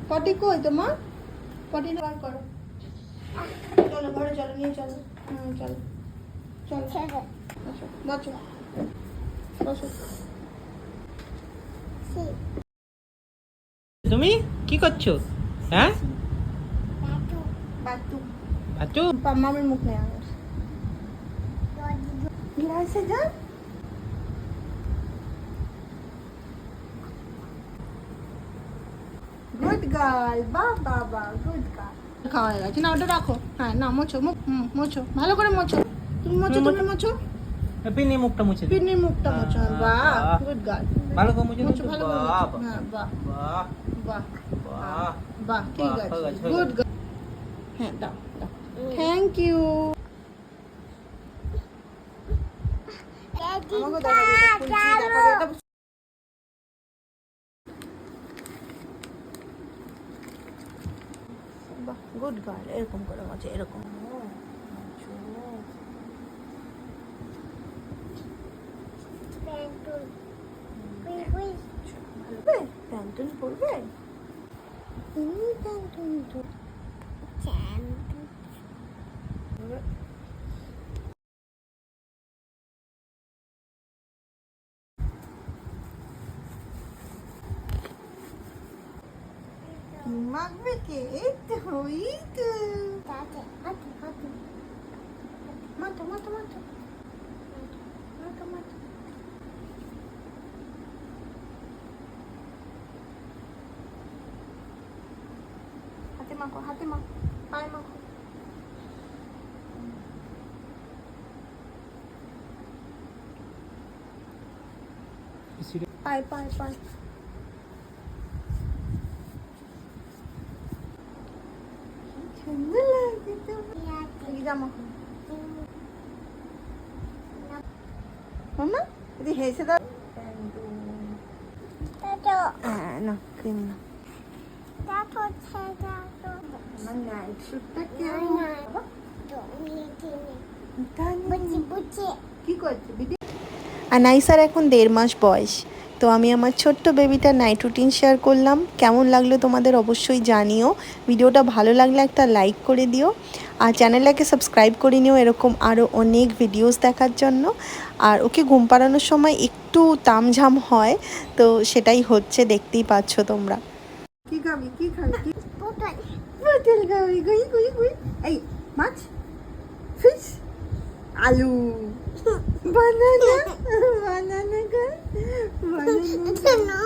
পটি কই তোমার? পটি বার করো। চলো ঘরে চলো, নিয়ে চলো। চলো চলো বসো বসো বসো। তুমি কি করছো? হ্যাঁ বাতু বাচ্চু মামের মুখ নেই আমার। গ্লাসে যা। গুড গার্ল, বাবা গুড গার্ল। খাওয়া হয়ে গেছে, না ওটা রাখো। হ্যাঁ না, মোছো মুখ, মোছো ভালো করে মোছো। তুমি মোছো, তুমি মোছো। পিনি মুখটা মুছে দিই। পিন্নির মুখটা মোছো। বাহ গুড গার্ল। ভালো করে মুছে মোছো দিই। ভালো করে মোছো। বাহ হ্যাঁ বাহ বাহ বাহ বাহ বাহ ঠিক বাহ, আছে হয়ে গেছে, গুড গার্ল। হ্যাঁ দাও দাও। Thank you. আমাকে দেখাবি এটা খুলছি, দেখাবি এটা। বাহ গুড গার্ল, এরকম করে মোছো, এরকম মোছো। প্যান্টুন পরবে? প্যান্টুন তো মাখবে কে? এই তো ওই তো মাথো মাথো মাথো মাথো মাথো। হাতে মাখো, হাতে মাখো, পায়ে মাখো। পায়ে পায়ে পায়ে। সুন্দর লাগছে তো। জামা মামা যদি হেসে দাও। হ্যাঁ না ক্রিম না। আমার নাইট স্যুটটা কেমন? কি করছে বিটি? আনাইসার এখন 1.5 মাস বয়স। তো আমি আমার ছোট্ট বেবিটার নাইট রুটিন শেয়ার করলাম। কেমন লাগলো তোমাদের অবশ্যই জানিও। ভিডিওটা ভালো লাগলে একটা লাইক করে দিও, আর চ্যানেলটাকে সাবস্ক্রাইব করে নিও এরকম আরও অনেক ভিডিওস দেখার জন্য। আর ওকে ঘুম পাড়ানোর সময় একটু তামঝাম হয়, তো সেটাই হচ্ছে, দেখতেই পাচ্ছ তোমরা। কি খাবি, কি খাবি? কি পটল খাবি? গুই গুই গুই। এই মাছ, ফিশ, আলু, বানানা, বানানা খাই, বানানা।